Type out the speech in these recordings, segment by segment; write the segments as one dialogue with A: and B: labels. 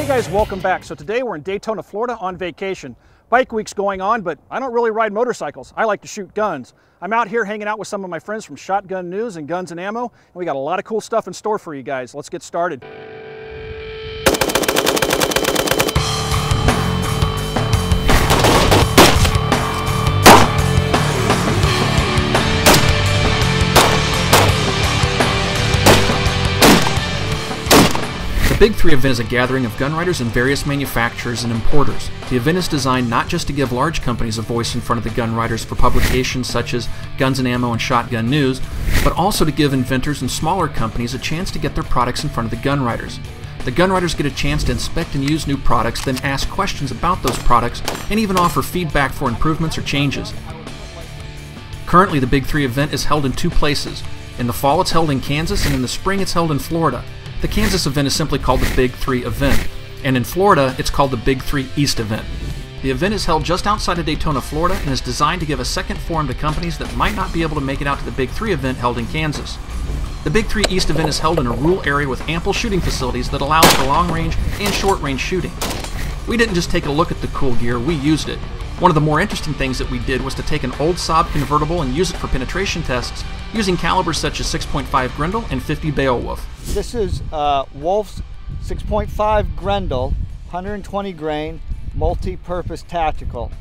A: Hey guys, welcome back. So today we're in Daytona, Florida on vacation. Bike week's going on, but I don't really ride motorcycles. I like to shoot guns. I'm out here hanging out with some of my friends from Shotgun News and Guns and Ammo, and we got a lot of cool stuff in store for you guys. Let's get started.
B: The Big 3 event is a gathering of gun writers and various manufacturers and importers. The event is designed not just to give large companies a voice in front of the gun writers for publications such as Guns and Ammo and Shotgun News, but also to give inventors and smaller companies a chance to get their products in front of the gun writers. The gun writers get a chance to inspect and use new products, then ask questions about those products, and even offer feedback for improvements or changes. Currently, the Big 3 event is held in two places. In the fall, it's held in Kansas, and in the spring, it's held in Florida. The Kansas event is simply called the Big 3 event, and in Florida, it's called the Big 3 East event. The event is held just outside of Daytona, Florida, and is designed to give a second forum to companies that might not be able to make it out to the Big 3 event held in Kansas. The Big 3 East event is held in a rural area with ample shooting facilities that allows for long-range and short-range shooting. We didn't just take a look at the cool gear, we used it. One of the more interesting things that we did was to take an old Saab convertible and use it for penetration tests using calibers such as 6.5 Grendel and 50 Beowulf.
C: This is Wolf's 6.5 Grendel, 120 grain, multi-purpose tactical.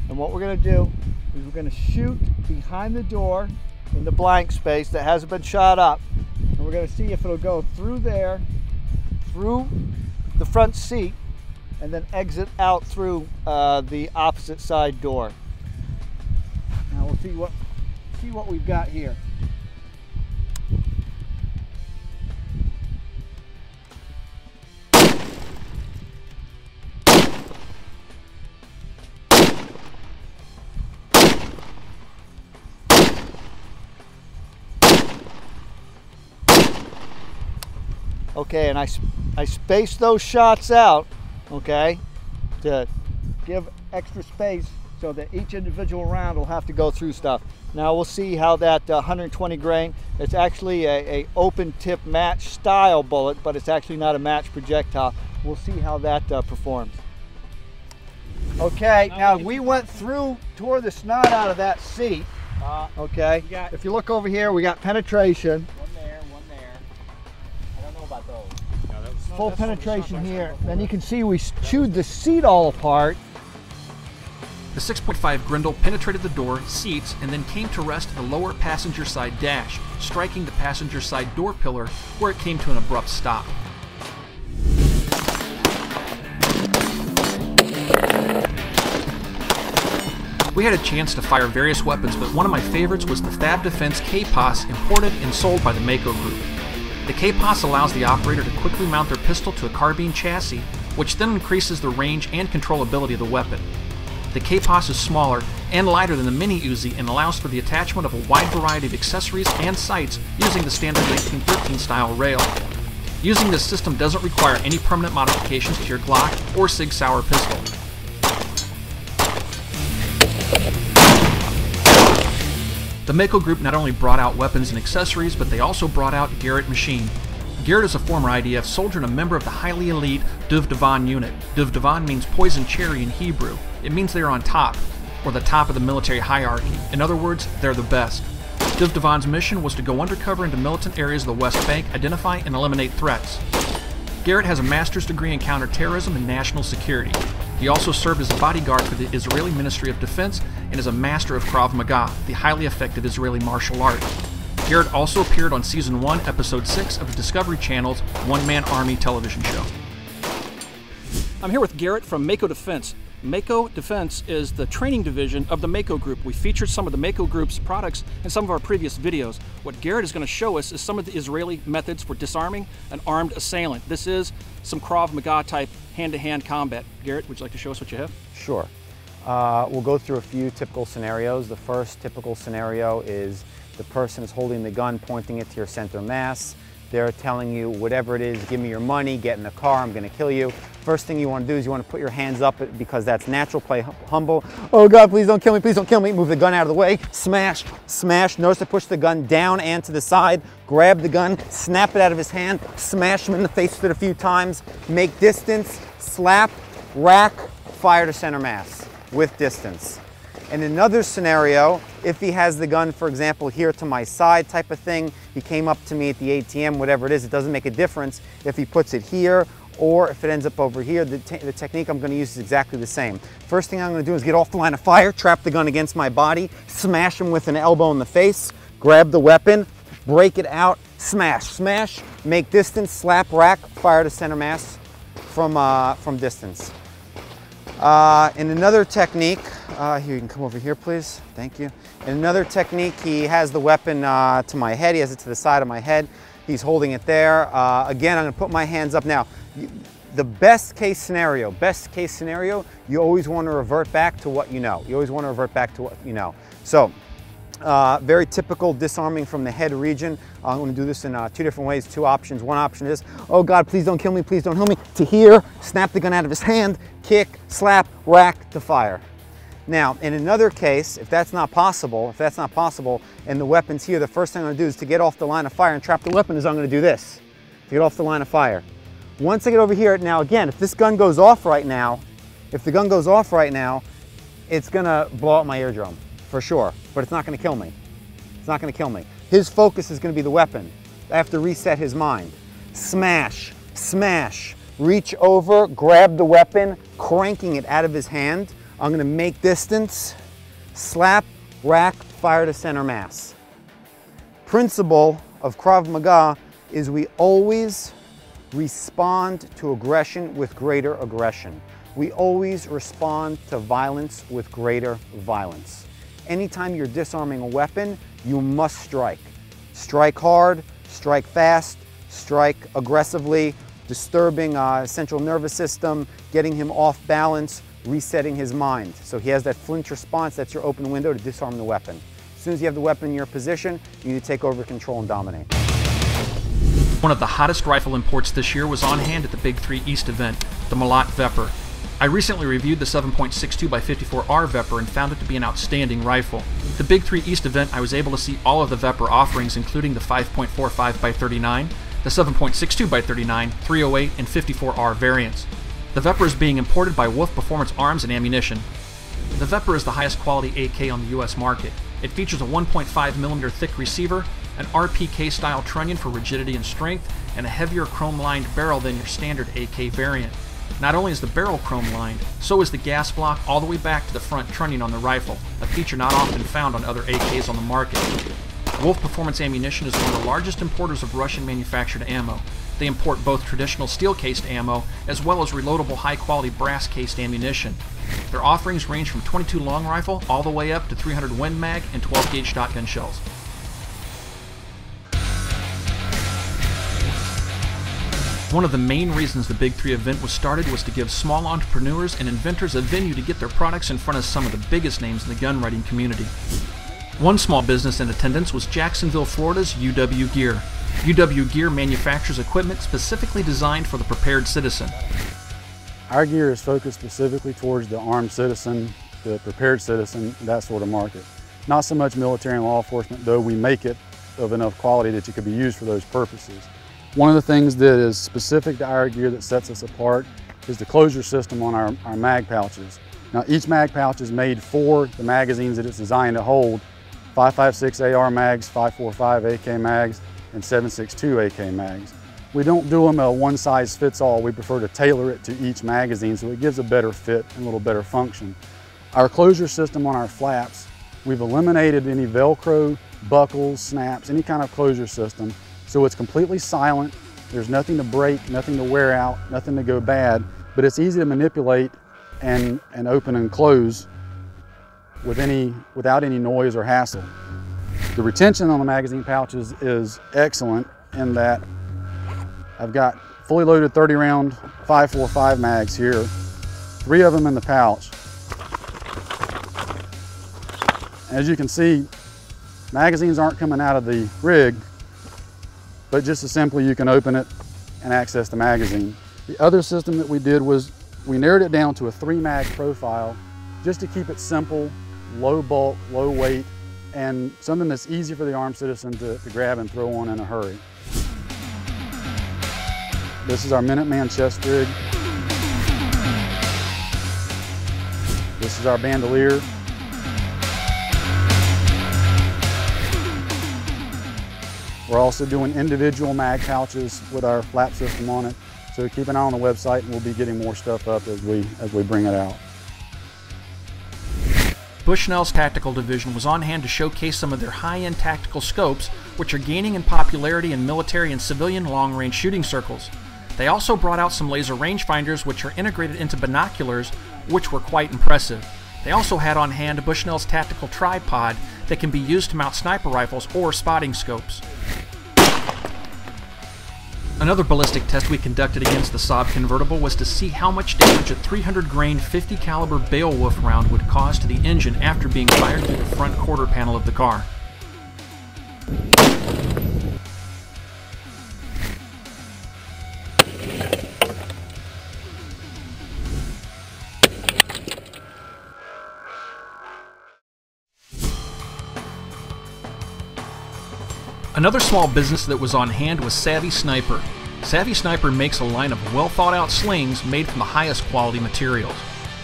C: And what we're going to do is we're going to shoot behind the door in the blank space that hasn't been shot up. And we're going to see if it'll go through there, through the front seat, and then exit out through the opposite side door. Now we'll see what we've got here. Okay, and I spaced those shots out, okay, to give extra space so that each individual round will have to go through stuff. Now we'll see how that 120 grain, it's actually a open tip match style bullet, but it's actually not a match projectile. We'll see how that performs. Okay, now we went through, tore the snot out of that seat, okay. If you look over here, we got penetration. Full penetration here. Then you can see we chewed the seat all apart.
B: The 6.5 Grendel penetrated the door, seats, and then came to rest at the lower passenger side dash, striking the passenger side door pillar where it came to an abrupt stop. We had a chance to fire various weapons, but one of my favorites was the Fab Defense K-Pos, imported and sold by the Mako Group. The K-Pos allows the operator to quickly mount their pistol to a carbine chassis, which then increases the range and controllability of the weapon. The K-Pos is smaller and lighter than the Mini Uzi and allows for the attachment of a wide variety of accessories and sights using the standard 1913 style rail. Using this system doesn't require any permanent modifications to your Glock or Sig Sauer pistol. The Mako Group not only brought out weapons and accessories, but they also brought out Garrett Machine. Garrett is a former IDF soldier and a member of the highly elite Duv-Devan unit. Duv-Devan means poison cherry in Hebrew. It means they are on top, or the top of the military hierarchy. In other words, they're the best. Duv-Devan's mission was to go undercover into militant areas of the West Bank, identify and eliminate threats. Garrett has a master's degree in counterterrorism and national security. He also served as a bodyguard for the Israeli Ministry of Defense and is a master of Krav Maga, the highly effective Israeli martial art. Garrett also appeared on Season 1, Episode 6 of the Discovery Channel's One Man Army television show.
A: I'm here with Garrett from Mako Defense. Mako Defense is the training division of the Mako Group. We featured some of the Mako Group's products in some of our previous videos. What Garrett is going to show us is some of the Israeli methods for disarming an armed assailant. This is some Krav Maga type hand-to-hand combat. Garrett, would you like to show us what you have?
D: Sure. We'll go through a few typical scenarios. The first typical scenario is the person is holding the gun, pointing it to your center mass. They're telling you, whatever it is, give me your money, get in the car, I'm going to kill you. First thing you want to do is you want to put your hands up because that's natural. Play humble. Oh God, please don't kill me, please don't kill me. Move the gun out of the way. Smash, smash. Notice to push the gun down and to the side. Grab the gun, snap it out of his hand, smash him in the face with it a few times. Make distance, slap, rack, fire to center mass with distance. In another scenario, if he has the gun, for example, here to my side type of thing, he came up to me at the ATM, whatever it is, it doesn't make a difference if he puts it here or if it ends up over here. The technique I'm going to use is exactly the same. First thing I'm going to do is get off the line of fire, trap the gun against my body, smash him with an elbow in the face, grab the weapon, break it out, smash, smash, make distance, slap, rack, fire to center mass from distance. In another technique, here, you can come over here, please. Thank you. In another technique, he has the weapon to my head. He has it to the side of my head. He's holding it there. Again, I'm going to put my hands up now. The best case scenario, you always want to revert back to what you know. You always want to revert back to what you know. So, very typical disarming from the head region. I'm going to do this in two different ways, two options. One option is, oh God, please don't kill me, please don't kill me. To here, snap the gun out of his hand, kick, slap, rack, to fire. Now, in another case, if that's not possible, and the weapon's here, the first thing I'm going to do is to get off the line of fire and trap the weapon is I'm going to do this, to get off the line of fire. Once I get over here, now again, if this gun goes off right now, it's going to blow up my eardrum, for sure, but it's not going to kill me. It's not going to kill me. His focus is going to be the weapon. I have to reset his mind. Smash, smash, reach over, grab the weapon, cranking it out of his hand. I'm going to make distance, slap, rack, fire to center mass. Principle of Krav Maga is we always respond to aggression with greater aggression. We always respond to violence with greater violence. Anytime you're disarming a weapon, you must strike. Strike hard, strike fast, strike aggressively, disturbing central nervous system, getting him off balance, resetting his mind. So he has that flinch response, that's your open window to disarm the weapon. As soon as you have the weapon in your position, you need to take over control and dominate.
B: One of the hottest rifle imports this year was on hand at the Big 3 East event, the Malat Vepr. I recently reviewed the 7.62x54R Vepr and found it to be an outstanding rifle. At the Big 3 East event, I was able to see all of the Vepr offerings, including the 5.45x39, the 7.62x39, 308, and 54R variants. The Vepr is being imported by Wolf Performance Arms and Ammunition. The Vepr is the highest quality AK on the US market. It features a 1.5mm thick receiver, an RPK style trunnion for rigidity and strength, and a heavier chrome lined barrel than your standard AK variant. Not only is the barrel chrome lined, so is the gas block all the way back to the front trunnion on the rifle, a feature not often found on other AKs on the market. Wolf Performance Ammunition is one of the largest importers of Russian manufactured ammo. They import both traditional steel-cased ammo as well as reloadable high-quality brass-cased ammunition. Their offerings range from 22 long rifle all the way up to 300 Win Mag and 12-gauge shotgun shells. One of the main reasons the Big 3 event was started was to give small entrepreneurs and inventors a venue to get their products in front of some of the biggest names in the gun writing community. One small business in attendance was Jacksonville, Florida's UW Gear. UW Gear manufactures equipment specifically designed for the prepared citizen.
E: Our gear is focused specifically towards the armed citizen, the prepared citizen, that sort of market. Not so much military and law enforcement, though we make it of enough quality that it could be used for those purposes. One of the things that is specific to our gear that sets us apart is the closure system on our mag pouches. Now each mag pouch is made for the magazines that it's designed to hold: 5.56 AR mags, 5.45 AK mags, and 7.62 AK mags. We don't do them a one size fits all. We prefer to tailor it to each magazine so it gives a better fit and a little better function. Our closure system on our flaps, we've eliminated any Velcro, buckles, snaps, any kind of closure system. So it's completely silent. There's nothing to break, nothing to wear out, nothing to go bad, but it's easy to manipulate and open and close without any noise or hassle. The retention on the magazine pouches is excellent in that I've got fully loaded 30 round 5.45 mags here, 3 of them in the pouch. As you can see, magazines aren't coming out of the rig, but just as simply you can open it and access the magazine. The other system that we did was we narrowed it down to a 3-mag profile just to keep it simple, low bulk, low weight, and something that's easy for the armed citizen to grab and throw on in a hurry. This is our Minuteman chest rig. This is our bandolier. We're also doing individual mag pouches with our flap system on it. So keep an eye on the website and we'll be getting more stuff up as we bring it out.
B: Bushnell's Tactical Division was on hand to showcase some of their high-end tactical scopes, which are gaining in popularity in military and civilian long-range shooting circles. They also brought out some laser rangefinders, which are integrated into binoculars, which were quite impressive. They also had on hand Bushnell's Tactical Tripod that can be used to mount sniper rifles or spotting scopes. Another ballistic test we conducted against the Saab convertible was to see how much damage a 300 grain 50 caliber Beowulf round would cause to the engine after being fired through the front quarter panel of the car. Another small business that was on hand was Savvy Sniper. Savvy Sniper makes a line of well-thought-out slings made from the highest quality materials.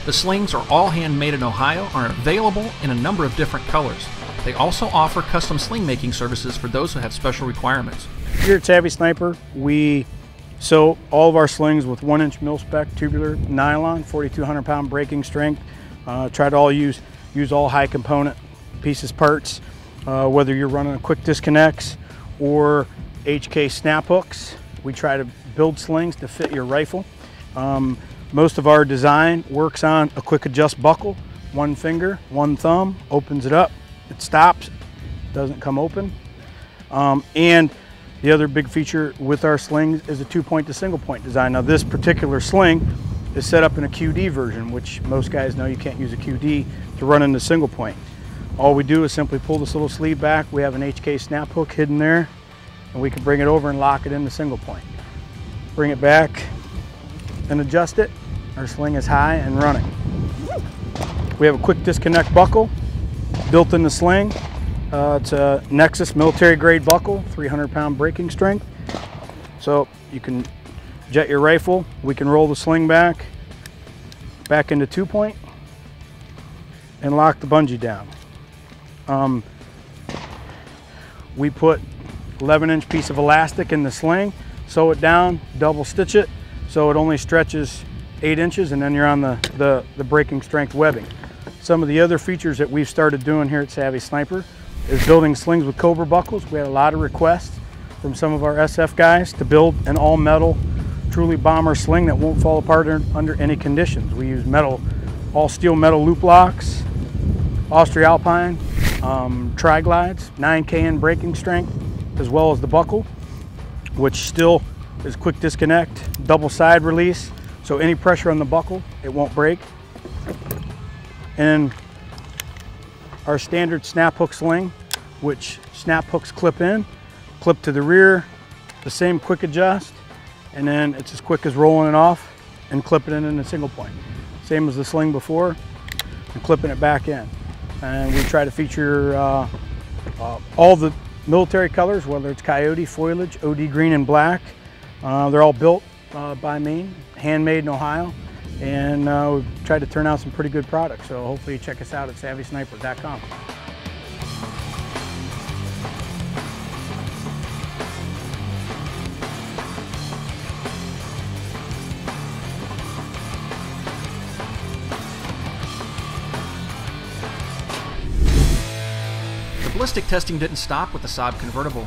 B: The slings are all handmade in Ohio and are available in a number of different colors. They also offer custom sling making services for those who have special requirements.
F: Here at Savvy Sniper, we sew all of our slings with 1-inch mil-spec tubular nylon, 4,200 pound breaking strength. Try to use all high component pieces parts, whether you're running a quick disconnects or HK snap hooks. We try to build slings to fit your rifle. Most of our design works on a quick adjust buckle, 1 finger, 1 thumb, opens it up, it stops, doesn't come open. And the other big feature with our slings is a 2-point to single point design. Now this particular sling is set up in a QD version, which most guys know you can't use a QD to run into single point. All we do is simply pull this little sleeve back. We have an HK snap hook hidden there, and we can bring it over and lock it into single point. Bring it back and adjust it. Our sling is high and running. We have a quick disconnect buckle built in the sling. It's a Nexus military grade buckle, 300 pound breaking strength. So you can jet your rifle. We can roll the sling back into 2-point and lock the bungee down. We put 11-inch piece of elastic in the sling, sew it down, double stitch it, so it only stretches 8 inches, and then you're on the breaking strength webbing. Some of the other features that we've started doing here at Savvy Sniper is building slings with Cobra buckles. We had a lot of requests from some of our SF guys to build an all-metal, truly bomber sling that won't fall apart under any conditions. We use all steel metal loop locks, Austria-Alpine, tri-glides, 9K breaking strength, as well as the buckle, which still is quick disconnect, double side release, so any pressure on the buckle, it won't break. And our standard snap hook sling, which snap hooks clip in, clip to the rear, the same quick adjust, and then it's as quick as rolling it off and clipping it in a single point. Same as the sling before, and clipping it back in. And we try to feature all the military colors, whether it's coyote, foliage, OD green, and black. They're all built by me, handmade in Ohio, and we've tried to turn out some pretty good products. So hopefully you check us out at SavvySniper.com.
B: Ballistic testing didn't stop with the Saab convertible.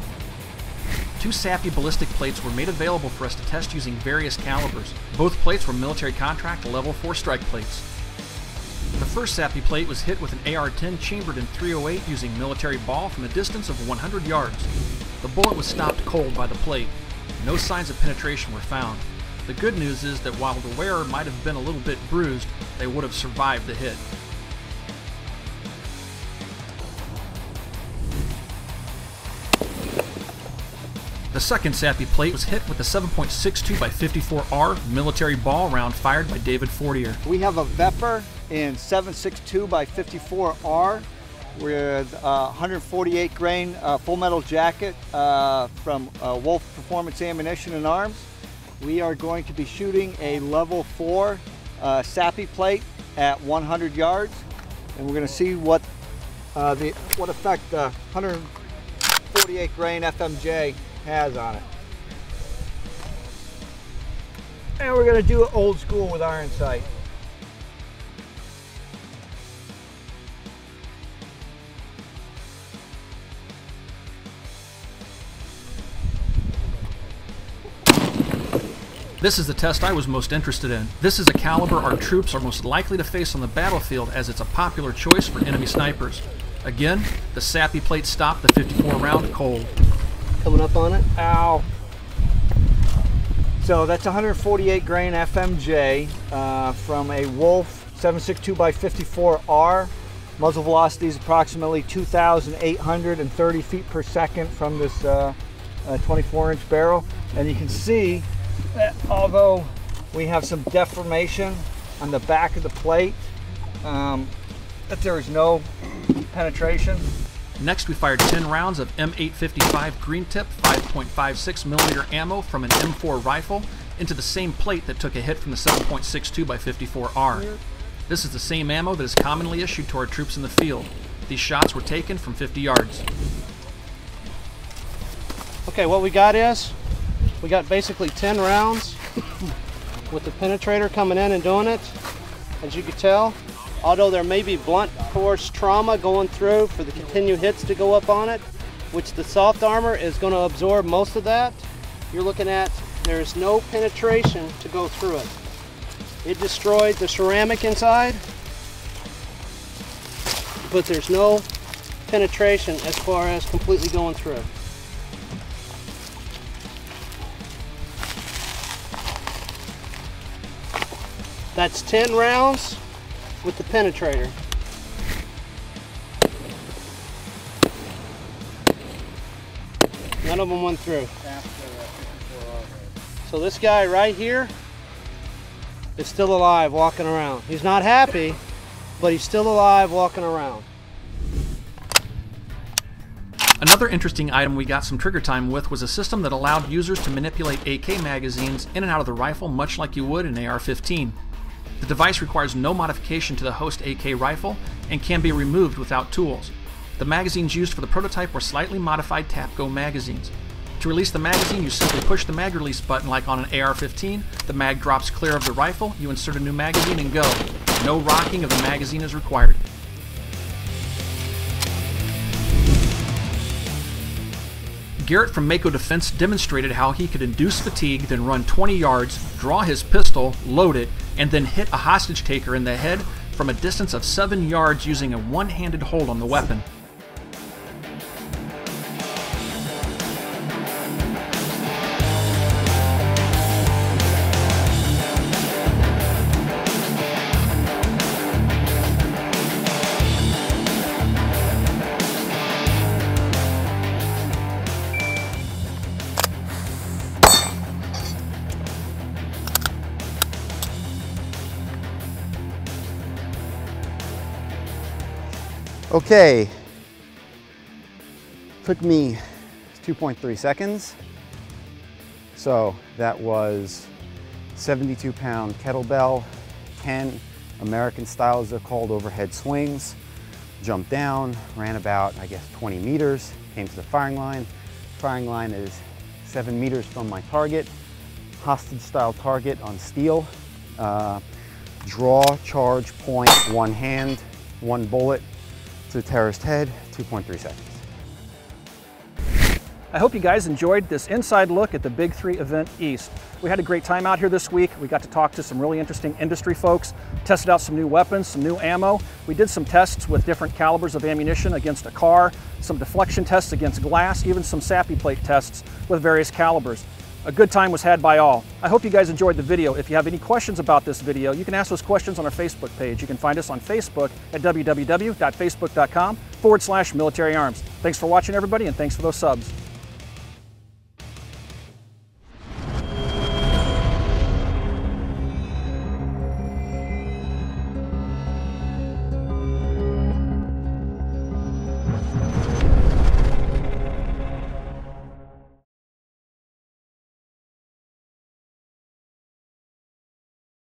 B: 2 SAPI ballistic plates were made available for us to test using various calibers. Both plates were military contract level 4 strike plates. The first SAPI plate was hit with an AR-10 chambered in .308 using military ball from a distance of 100 yards. The bullet was stopped cold by the plate. No signs of penetration were found. The good news is that while the wearer might have been a little bit bruised, they would have survived the hit. The The second SAPI plate was hit with a 7.62 by 54R military ball round fired by David Foriter.
C: We have a Vepr in 7.62 by 54R with 148 grain full metal jacket from Wolf Performance Ammunition and Arms. We are going to be shooting a level 4 SAPI plate at 100 yards, and we're going to see what effect the 148 grain FMJ has on it. And we're going to do it old school with iron sight.
B: This is the test I was most interested in. This is a caliber our troops are most likely to face on the battlefield, as it's a popular choice for enemy snipers. Again, the SAPI plate stopped the 54 round cold.
C: Coming up on it. Ow. So that's 148 grain FMJ from a Wolf 7.62 by 54R. Muzzle velocity is approximately 2,830 feet per second from this 24-inch barrel. And you can see that although we have some deformation on the back of the plate, that there is no penetration.
B: Next, we fired 10 rounds of M855 green tip 5.56mm ammo from an M4 rifle into the same plate that took a hit from the 7.62 by 54R. This is the same ammo that is commonly issued to our troops in the field. These shots were taken from 50 yards.
G: Okay, what we got is, we got basically 10 rounds with the penetrator coming in and doing it. As you can tell, although there may be blunt force trauma going through for the continued hits to go up on it, which the soft armor is going to absorb most of that, you're looking at there's no penetration to go through it. It destroyed the ceramic inside, but there's no penetration as far as completely going through. That's 10 rounds with the penetrator. None of them went through. So this guy right here is still alive walking around. He's not happy, but he's still alive walking around.
B: Another interesting item we got some trigger time with was a system that allowed users to manipulate AK magazines in and out of the rifle much like you would an AR-15. The device requires no modification to the host AK rifle and can be removed without tools. The magazines used for the prototype were slightly modified TAPCO magazines. To release the magazine, you simply push the mag release button like on an AR-15, the mag drops clear of the rifle, you insert a new magazine and go. No rocking of the magazine is required. Garrett from Mako Defense demonstrated how he could induce fatigue, then run 20 yards, draw his pistol, load it, and then hit a hostage taker in the head from a distance of 7 yards using a one-handed hold on the weapon.
D: Okay, took me 2.3 seconds. So that was 72-pound kettlebell, 10 American style as they're called overhead swings, jumped down, ran about, I guess, 20 meters, came to the firing line. Firing line is 7 meters from my target, hostage style target on steel. Draw, charge, point, one hand, one bullet to the terrorist head, 2.3 seconds.
A: I hope you guys enjoyed this inside look at the Big 3 event East. We had a great time out here this week. We got to talk to some really interesting industry folks, tested out some new weapons, some new ammo. We did some tests with different calibers of ammunition against a car, some deflection tests against glass, even some SAPI plate tests with various calibers. A good time was had by all. I hope you guys enjoyed the video. If you have any questions about this video, you can ask those questions on our Facebook page. You can find us on Facebook at www.facebook.com/military arms. Thanks for watching, everybody, and thanks for those subs.